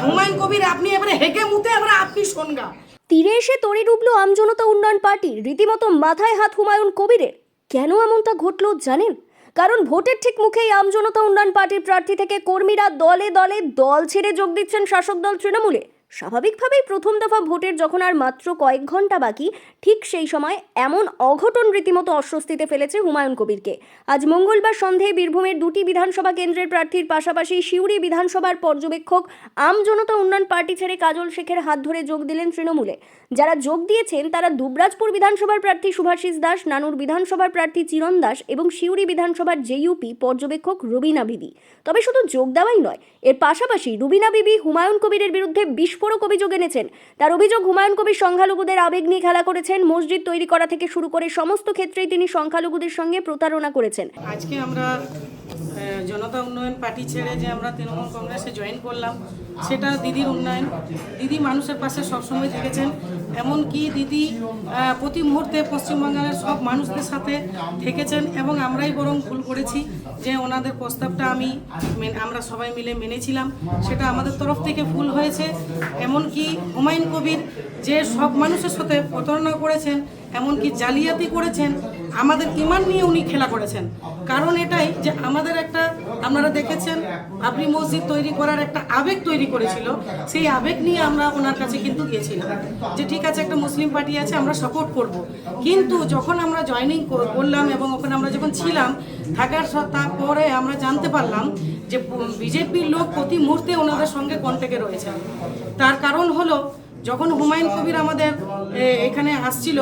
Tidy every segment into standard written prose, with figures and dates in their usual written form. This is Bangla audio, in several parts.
হুমায়ুন কবির আপনি এবারে হেগে মুতে এবারে আপনি শোনগা। তীরে এসে তড়ি ডুবলো আমজনতা উন্নয়ন পার্টির, রীতিমতো মাথায় হাত হুমায়ুন কবিরের। কেন এমনটা ঘটলো জানেন? কারণ ভোটের ঠিক মুখেই আমজনতা উন্নয়ন পার্টির প্রার্থী থেকে কর্মীরা দলে দলে দল ছেড়ে যোগ দিচ্ছেন শাসক দল তৃণমূলে। স্বাভাবিকভাবেই প্রথম দফা ভোটের যখন আর মাত্র কয়েক ঘন্টা বাকি, ঠিক সেই সময় এমন অঘটন রীতিমতো অস্বস্তিতে ফেলেছে হুমায়ুন কবিরকে। আজ মঙ্গলবার সন্ধ্যায় বীরভূমের দুটি বিধানসভা কেন্দ্রের প্রার্থীর পাশাপাশি সিউড়ি বিধানসভার পর্যবেক্ষক আমজনতা উন্নয়ন পার্টি ছেড়ে কাজল শেখের হাত ধরে যোগ দিলেন তৃণমূলে। যারা যোগ দিয়েছেন তারা দুবরাজপুর বিধানসভার প্রার্থী শুভাশিস দাস, নানুর বিধানসভার প্রার্থী চিরণ দাস এবং সিউড়ি বিধানসভার জেইউপি পর্যবেক্ষক রুবিনা বিবি। তবে শুধু যোগ দেওয়াই নয়, এর পাশাপাশি রুবিনা বিবি হুমায়ুন কবিরের বিরুদ্ধে বিস্ফোরক অভিযোগ এনেছেন। তার অভিযোগ, হুমায়ুন কবির সংখ্যালঘুদের আবেগ নিয়ে খেলা করেছেন। মসজিদ তৈরি করা থেকে শুরু করে সমস্ত ক্ষেত্রেই তিনি সংখ্যালঘুদের সঙ্গে প্রতারণা করেছেন। আজকে আমরা জনতা উন্নয়ন পার্টি ছেড়ে যে আমরা তৃণমূল কংগ্রেসে জয়েন করলাম, সেটা দিদির উন্নয়ন। দিদি মানুষের পাশে সবসময় থেকেছেন, এমনকি দিদি প্রতি মুহূর্তে পশ্চিমবাংলার সব মানুষদের সাথে থেকেছেন এবং আমরাই বরং ভুল করেছি যে ওনাদের প্রস্তাবটা আমরা সবাই মিলে মেনেছিলাম, সেটা আমাদের তরফ থেকে ভুল হয়েছে। এমনকি হুমায়ুন কবির যে সব মানুষের সাথে প্রতারণা করেছেন, এমনকি জালিয়াতি করেছেন, আমাদের ইমান নিয়ে উনি খেলা করেছেন। কারণ এটাই যে আমাদের একটা, আপনারা দেখেছেন আপনি মসজিদ তৈরি করার একটা আবেগ তৈরি করেছিল, সেই আবেগ নিয়ে আমরা ওনার কাছে কিন্তু গিয়েছিলাম যে ঠিক আছে একটা মুসলিম পার্টি আছে, আমরা সাপোর্ট করব। কিন্তু যখন আমরা জয়েনিং করলাম এবং ওখানে আমরা যখন ছিলাম থাকার তারপরে আমরা জানতে পারলাম যে বিজেপির লোক প্রতি মুহূর্তে ওনাদের সঙ্গে কন্ট্যাক্টে রয়েছে। তার কারণ হলো যখন হুমায়ুন কবির আমাদের এখানে আসছিল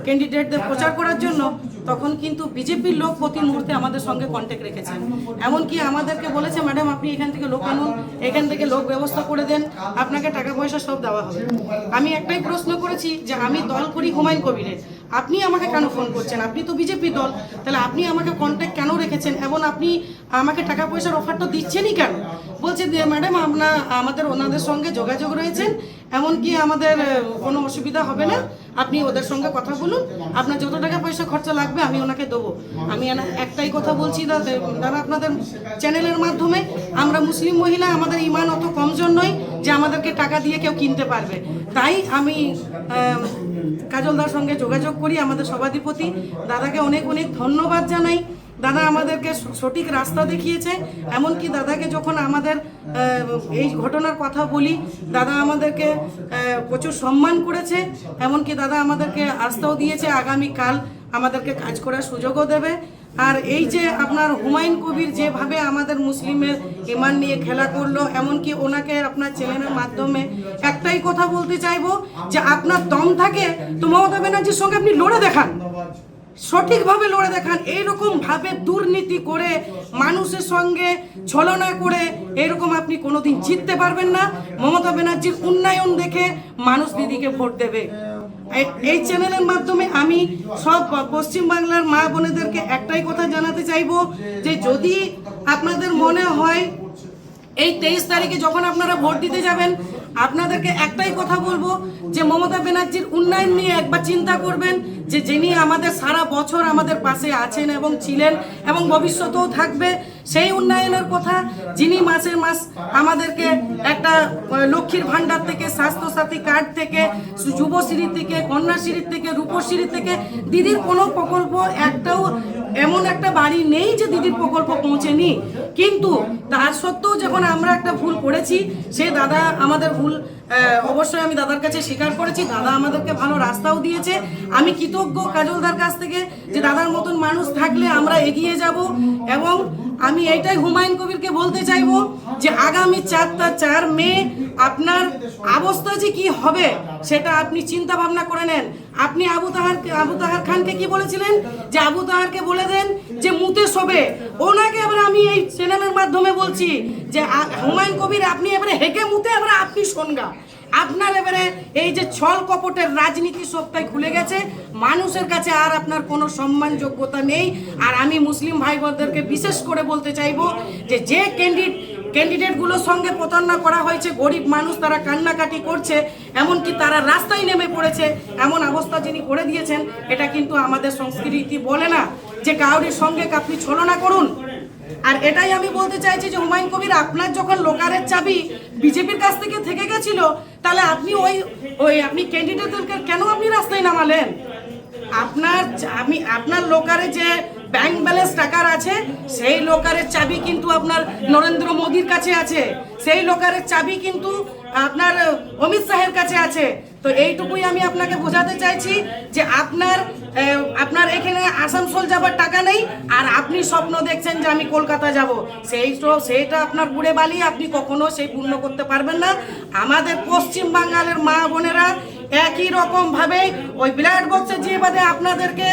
ক্যান্ডিডেটদের প্রচার করার জন্য, তখন কিন্তু বিজেপির লোক প্রতি মুহূর্তে আমাদের সঙ্গে কন্ট্যাক্ট রেখেছেন। এমনকি আমাদেরকে বলেছে, ম্যাডাম আপনি এখান থেকে লোক আনুন, এখান থেকে লোক ব্যবস্থা করে দেন, আপনাকে টাকা পয়সা সব দেওয়া হবে। আমি একটাই প্রশ্ন করেছি যে আমি দল করি হুমায়ুন কবিরের, আপনি আমাকে কেন ফোন করছেন? আপনি তো বিজেপি দল, তাহলে আপনি আমাকে কন্ট্যাক্ট কেন রেখেছেন এবং আপনি আমাকে টাকা পয়সার অফারটা দিচ্ছেনই কেন? বলছে ম্যাডাম আমাদের ওনাদের সঙ্গে যোগাযোগ রয়েছেন, এমনকি আমাদের কোনো অসুবিধা হবে না, আপনি ওদের সঙ্গে কথা বলুন, আপনার যত টাকা পয়সা খরচা লাগবে আমি ওনাকে দেবো। আমি একটাই কথা বলছি দাদা আপনাদের চ্যানেলের মাধ্যমে, আমরা মুসলিম মহিলা, আমাদের ইমান অত কমজোর নয় যে আমাদেরকে টাকা দিয়ে কেউ কিনতে পারবে। তাই আমি কাজলদার সঙ্গে যোগাযোগ করি, আমাদের সভাধিপতি দাদাকে অনেক অনেক ধন্যবাদ জানাই। দাদা আমাদেরকে সঠিক রাস্তা দেখিয়েছে। এমনকি দাদাকে যখন আমাদের এই ঘটনার কথা বলি, দাদা আমাদেরকে প্রচুর সম্মান করেছে। এমনকি দাদা আমাদেরকে আস্থাও দিয়েছে আগামীকাল আমাদেরকে কাজ করার সুযোগও দেবে। আর এই যে আপনার হুমায়ুন কবির যেভাবে আমাদের মুসলিমের ইমান নিয়ে খেলা করলো, এমনকি ওনাকে আপনার চ্যানেলের মাধ্যমে একটাই কথা বলতে চাইবো যে আপনার দম থাকে তো মমতা ব্যানার্জির সঙ্গে আপনি লড়ে দেখান, সঠিকভাবে লড়ে দেখান। এইরকম ভাবে দুর্নীতি করে মানুষের সঙ্গে ছলনা করে এরকম আপনি কোনোদিন জিততে পারবেন না। মমতা ব্যানার্জির উন্নয়ন দেখে মানুষ দিদিকে ভোট দেবে। এই চ্যানেলের মাধ্যমে আমি সব পশ্চিমবাংলার মা বোনেদেরকে একটাই কথা জানাতে চাইবো যে যদি আপনাদের মনে হয় এই 23 তারিখে যখন আপনারা ভোট দিতে যাবেন, আপনাদেরকে একটাই কথা বলবো যে মমতা ব্যানার্জির উন্নয়ন নিয়ে একবার চিন্তা করবেন, যে যিনি আমাদের সারা বছর আমাদের পাশে আছেন এবং ছিলেন এবং ভবিষ্যতেও থাকবে, সেই উন্নয়নের কথা, যিনি মাসের মাস আমাদেরকে একটা লক্ষ্মীর ভাণ্ডার থেকে, স্বাস্থ্যসাথী কার্ড থেকে, যুবশ্রী থেকে, কন্যাশ্রী থেকে, রূপশ্রী থেকে, দিদির কোনো প্রকল্প একটাও এমন একটা বাড়ি নেই যে দিদির প্রকল্প পৌঁছেনি। কিন্তু তার সত্ত্বেও যখন আমরা একটা ভুল করেছি, সে দাদা আমাদের ভুল অবশ্যই আমি দাদার কাছে স্বীকার করেছি। দাদা আমাদেরকে ভালো রাস্তাও দিয়েছে। আমি কৃতজ্ঞ কাজলদার কাছ থেকে যে দাদার মতন মানুষ থাকলে আমরা এগিয়ে যাব। এবং আমি এইটাই হুমায়ুন কবিরকে বলতে চাইবো যে আগামী 4 মে আপনার অবস্থা যে কি হবে সেটা আপনি চিন্তা ভাবনা করে নেন। আপনি আবু তাহার খানকে কি বলেছিলেন যে আবু তাহারকে বলে দেন যে মুতে শোবে। ওনাকে এবার আমি এই চ্যানেলের মাধ্যমে বলছি যে হুমায়ুন কবির আপনি এবারে হেগে মুতে এবারে আপনি শোনগা। আপনার এবারে এই যে ছল কপটের রাজনীতি সবটাই খুলে গেছে, মানুষের কাছে আর আপনার কোনো সম্মান যোগ্যতা নেই। আর আমি মুসলিম ভাই বোনদেরকে বিশেষ করে বলতে চাইবো যে ক্যান্ডিডেটগুলোর সঙ্গে প্রতারণা করা হয়েছে, গরিব মানুষ তারা কান্নাকাটি করছে, এমনকি তারা রাস্তায় নেমে পড়েছে, এমন অবস্থা যিনি করে দিয়েছেন, এটা কিন্তু আমাদের সংস্কৃতি বলে না যে কাউরির সঙ্গে আপনি ছলনা করুন। আর এটাই আমি বলতে চাইছি যে হুমায়ুন কবির, আপনার যখন লোকারের চাবি বিজেপির কাছ থেকে গেছিল, তাহলে আপনি ওই আপনি ক্যান্ডিডেটদেরকে কেন আপনি রাস্তায় নামালেন? আপনার লোকারে যে ব্যাংক ব্যালেন্স টাকার আছে, সেই লোকারের চাবি কিন্তু আপনার নরেন্দ্র মোদীর কাছে আছে, সেই লোকারের চাবি কিন্তু আপনার অমিত শাহের কাছে আছে। তো এইটুকুই আমি আপনাকে বোঝাতে চাইছি যে আপনার এখানে আসানসোল যাবার টাকা নেই, আর আপনি স্বপ্ন দেখছেন যে আমি কলকাতা যাব, সেইটা আপনার বুড়ে বালি, আপনি কখনো সেই পূর্ণ করতে পারবেন না। আমাদের পশ্চিম বাঙালের মা বোনেরা একই রকম ভাবে ওই ব্ল্যাক বক্সে যে বাদে আপনাদেরকে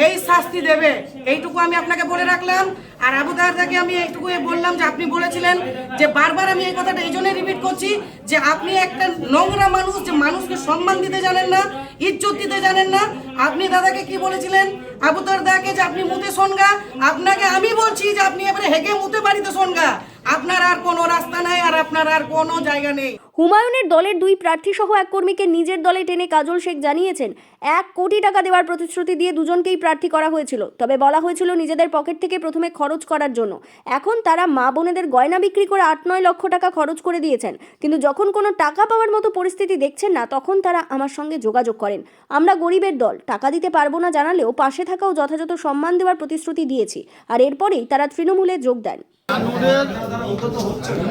এই শাস্তি দেবে, এইটুকু আমি আপনাকে বলে রাখলাম। আর আবু দারদাকে আমি এইটুকু বললাম যে আপনি বলেছিলেন যে বারবার, আমি এই কথাটা এই জন্য রিপিট করছি যে আপনি একটা নোংরা মানুষ, যে মানুষকে সম্মান দিতে জানেন না, ইজ্জত দিতে জানেন না। আপনি দাদাকে কি বলেছিলেন, আবু দারদাকে, যে আপনি মুতে শোনগা। আপনাকে আমি বলছি যে আপনি এবারে হেগে মুতে বাড়িতে শোনগা, আপনার আর কোনো রাস্তা নাই, আর আপনার আর কোনো জায়গা নেই। হুমায়ুনের দলের 2 প্রার্থী সহ এক কর্মীকে নিজের দলে টেনে কাজল শেখ জানিয়েছেন 1 কোটি টাকা দেওয়ার প্রতিশ্রুতি দিয়ে দুজনকেই প্রার্থী করা হয়েছিল। তবে বলা হয়েছিল নিজেদের পকেট থেকে প্রথমে খরচ করার জন্য। এখন তারা মা বোনেদের গয়না বিক্রি করে 8-9 লক্ষ টাকা খরচ করে দিয়েছেন, কিন্তু যখন কোনো টাকা পাওয়ার মতো পরিস্থিতি দেখছেন না, তখন তারা আমার সঙ্গে যোগাযোগ করেন। আমরা গরিবের দল, টাকা দিতে পারবো না জানালেও পাশে থাকাও যথাযথ সম্মান দেওয়ার প্রতিশ্রুতি দিয়েছি। আর এরপরেই তারা তৃণমূলে যোগ দেন।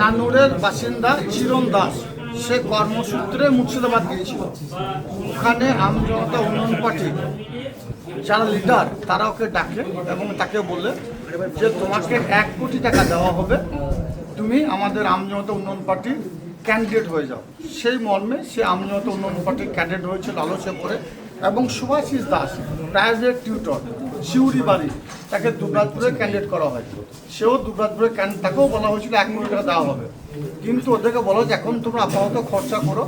নানুরের বাসিন্দা চিরণ দাস, সে কর্মসূত্রে মুর্শিদাবাদ গিয়েছিল। ওখানে আমজনতা উন্নয়ন পার্টি যারা লিডার, তারা ওকে ডাকে এবং তাকে বললে যে তোমাকে 1 কোটি টাকা দেওয়া হবে, তুমি আমাদের আমজনতা উন্নয়ন পার্টির ক্যান্ডিডেট হয়ে যাও। সেই মর্মে সে আমজনতা উন্নয়ন পার্টির ক্যান্ডিডেট হয়েছে লালসে পড়ে। এবং সুভাষিস দাস, প্রাইভেট টিউটর, শিউরি বাড়ি, তাকে দুবরাজপুরে ক্যান্ডিডেট করা হয়। সেও দুবরাজপুরে তাকেও বলা হয়েছিল 1 কোটি টাকা দেওয়া হবে, কিন্তু ওদেরকে বলা যে এখন তোমরা আপাতত খরচা করো।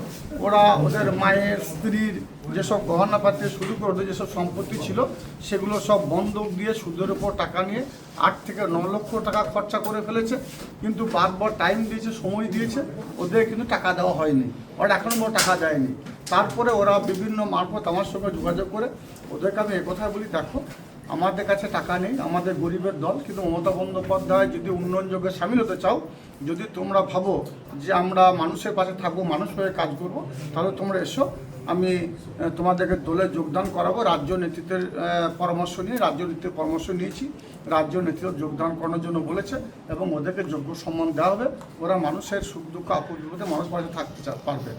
ওরা ওদের মায়ের, স্ত্রীর যেসব গহনাপাতি শুরু করে ওদের যেসব সম্পত্তি ছিল, সেগুলো সব বন্ধক দিয়ে সুদের উপর টাকা নিয়ে 8 থেকে 9 লক্ষ টাকা খরচা করে ফেলেছে। কিন্তু বারবার টাইম দিয়েছে, সময় দিয়েছে, ওদের কিন্তু টাকা দেওয়া হয়নি, ওরা এখনও বড় টাকা দেয়নি। তারপরে ওরা বিভিন্ন মারফত আমার সঙ্গে যোগাযোগ করে ওদেরকে আমি একথাই বলি, দেখো আমাদের কাছে টাকা নেই, আমাদের গরিবের দল, কিন্তু মমতা বন্দ্যোপাধ্যায় যদি উন্নয়ন যোগে সামিল হতে চাও, যদি তোমরা ভাবো যে আমরা মানুষের পাশে থাকবো, মানুষ হয়ে কাজ করব, তাহলে তোমরা এসো, আমি তোমাদেরকে দলে যোগদান করাবো। রাজ্য নেতৃত্বের পরামর্শ নিয়ে, রাজ্য নেতৃত্বের পরামর্শ নিয়েছি, রাজ্য নেতৃত্ব যোগদান করানোর জন্য বলেছে এবং ওদেরকে যোগ্য সম্মান দেওয়া হবে। ওরা মানুষের সুখ দুঃখ আপদ বিপদে মানুষ পাশে থাকতে পারবে।